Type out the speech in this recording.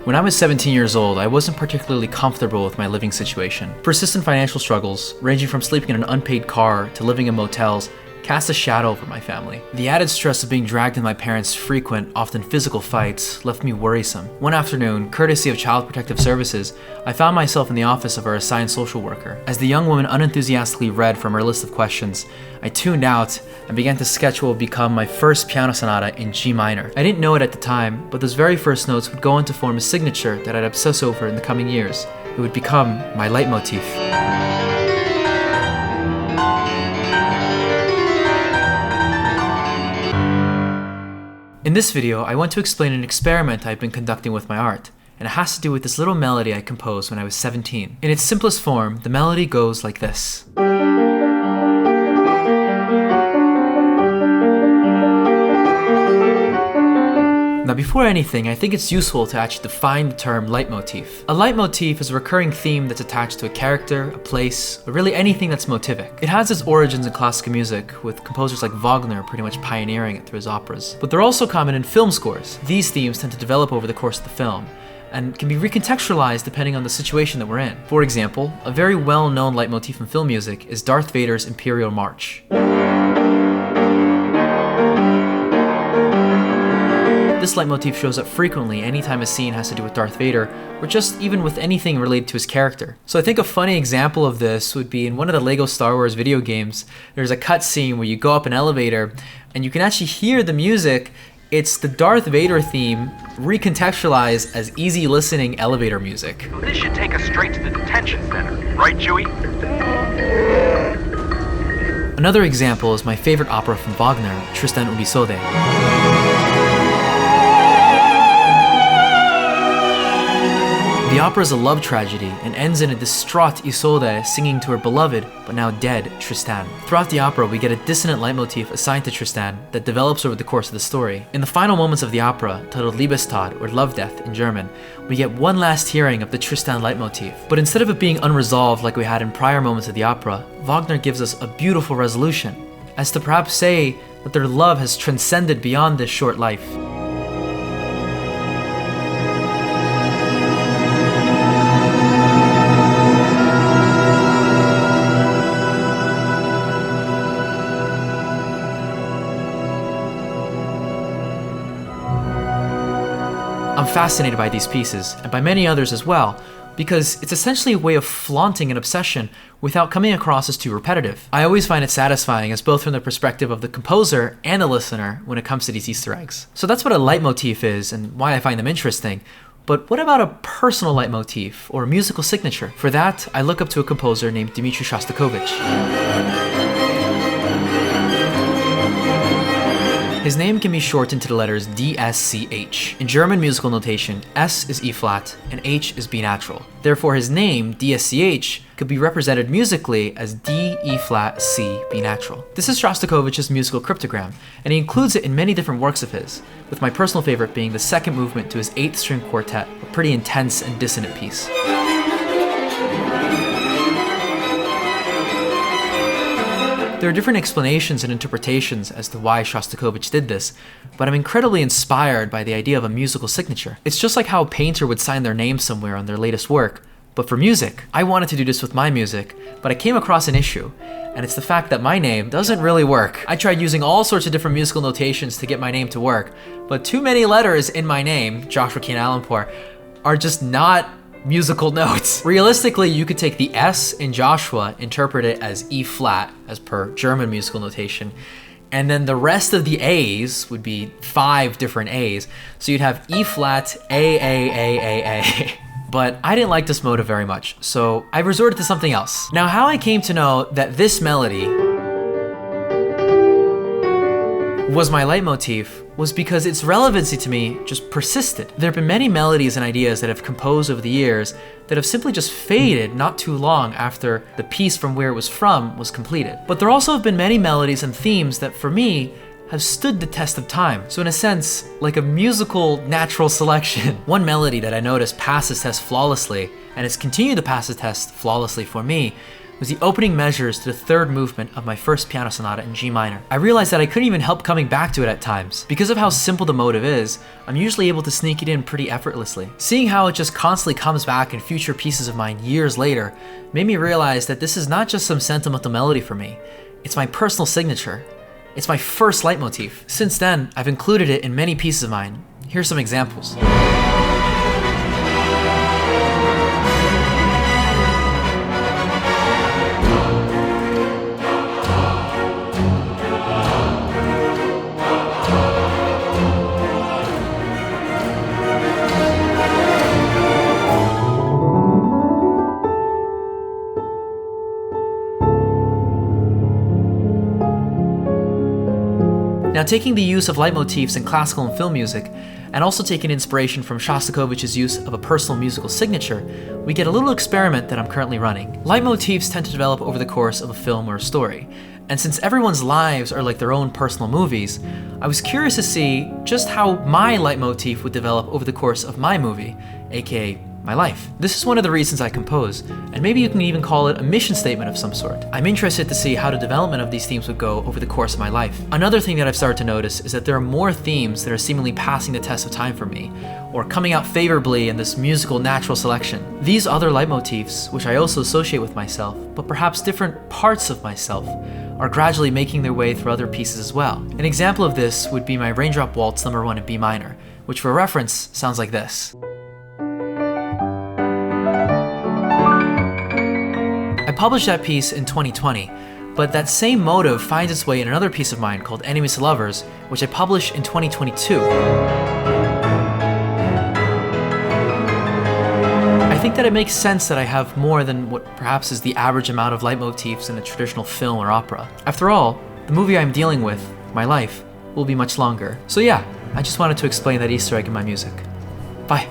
When I was 17 years old, I wasn't particularly comfortable with my living situation. Persistent financial struggles, ranging from sleeping in an unpaid car to living in motels, cast a shadow over my family. The added stress of being dragged in my parents' frequent, often physical fights left me worrisome. One afternoon, courtesy of Child Protective Services, I found myself in the office of our assigned social worker. As the young woman unenthusiastically read from her list of questions, I tuned out and began to sketch what would become my first piano sonata in G minor. I didn't know it at the time, but those very first notes would go on to form a signature that I'd obsess over in the coming years. It would become my leitmotif. In this video, I want to explain an experiment I've been conducting with my art, and it has to do with this little melody I composed when I was 17. In its simplest form, the melody goes like this. Now before anything, I think it's useful to actually define the term leitmotif. A leitmotif is a recurring theme that's attached to a character, a place, or really anything that's motivic. It has its origins in classical music, with composers like Wagner pretty much pioneering it through his operas. But they're also common in film scores. These themes tend to develop over the course of the film, and can be recontextualized depending on the situation that we're in. For example, a very well-known leitmotif in film music is Darth Vader's Imperial March. This leitmotif shows up frequently anytime a scene has to do with Darth Vader, or just even with anything related to his character. So I think a funny example of this would be in one of the LEGO Star Wars video games. There's a cutscene where you go up an elevator, and you can actually hear the music. It's the Darth Vader theme recontextualized as easy listening elevator music. This should take us straight to the detention center, right, Chewie? Another example is my favorite opera from Wagner, Tristan and Isolde. The opera is a love tragedy and ends in a distraught Isolde singing to her beloved, but now dead, Tristan. Throughout the opera, we get a dissonant leitmotif assigned to Tristan that develops over the course of the story. In the final moments of the opera, titled Liebestod, or Love Death in German, we get one last hearing of the Tristan leitmotif. But instead of it being unresolved like we had in prior moments of the opera, Wagner gives us a beautiful resolution, as to perhaps say that their love has transcended beyond this short life. I'm fascinated by these pieces, and by many others as well, because it's essentially a way of flaunting an obsession without coming across as too repetitive. I always find it satisfying as both from the perspective of the composer and the listener when it comes to these Easter eggs. So that's what a leitmotif is and why I find them interesting. But what about a personal leitmotif or a musical signature? For that, I look up to a composer named Dmitri Shostakovich. His name can be shortened to the letters DSCH. In German musical notation, S is E flat and H is B natural. Therefore, his name, DSCH, could be represented musically as D, E flat, C, B natural. This is Shostakovich's musical Cryptogram, and he includes it in many different works of his, with my personal favorite being the second movement to his 8th string quartet, a pretty intense and dissonant piece. There are different explanations and interpretations as to why Shostakovich did this, but I'm incredibly inspired by the idea of a musical signature. It's just like how a painter would sign their name somewhere on their latest work, but for music. I wanted to do this with my music, but I came across an issue, and it's the fact that my name doesn't really work. I tried using all sorts of different musical notations to get my name to work, but too many letters in my name, Joshua Kyan Aalampour, are just not musical notes. Realistically, you could take the S in Joshua, interpret it as E flat, as per German musical notation, and then the rest of the A's would be 5 different A's. So you'd have E flat, A. But I didn't like this motive very much, so I resorted to something else. Now, how I came to know that this melody was my leitmotif was because its relevancy to me just persisted. There have been many melodies and ideas that I've composed over the years that have simply just faded not too long after the piece from where it was from was completed. But there also have been many melodies and themes that, for me, have stood the test of time. So in a sense, like a musical natural selection. One melody that I noticed passed the test flawlessly, and has continued to pass the test flawlessly for me, was the opening measures to the third movement of my first piano sonata in G minor. I realized that I couldn't even help coming back to it at times. Because of how simple the motive is, I'm usually able to sneak it in pretty effortlessly. Seeing how it just constantly comes back in future pieces of mine years later made me realize that this is not just some sentimental melody for me, it's my personal signature. It's my first leitmotif. Since then, I've included it in many pieces of mine. Here's some examples. Now, taking the use of leitmotifs in classical and film music, and also taking inspiration from Shostakovich's use of a personal musical signature, we get a little experiment that I'm currently running. Leitmotifs tend to develop over the course of a film or a story, and since everyone's lives are like their own personal movies, I was curious to see just how my leitmotif would develop over the course of my movie, aka my life. This is one of the reasons I compose, and maybe you can even call it a mission statement of some sort. I'm interested to see how the development of these themes would go over the course of my life. Another thing that I've started to notice is that there are more themes that are seemingly passing the test of time for me, or coming out favorably in this musical natural selection. These other leitmotifs, which I also associate with myself, but perhaps different parts of myself, are gradually making their way through other pieces as well. An example of this would be my Raindrop Waltz No. 1 in B minor, which for reference sounds like this. I published that piece in 2020, but that same motive finds its way in another piece of mine called Enemies to Lovers, which I published in 2022. I think that it makes sense that I have more than what perhaps is the average amount of leitmotifs in a traditional film or opera. After all, the movie I'm dealing with, my life, will be much longer. So yeah, I just wanted to explain that Easter egg in my music. Bye.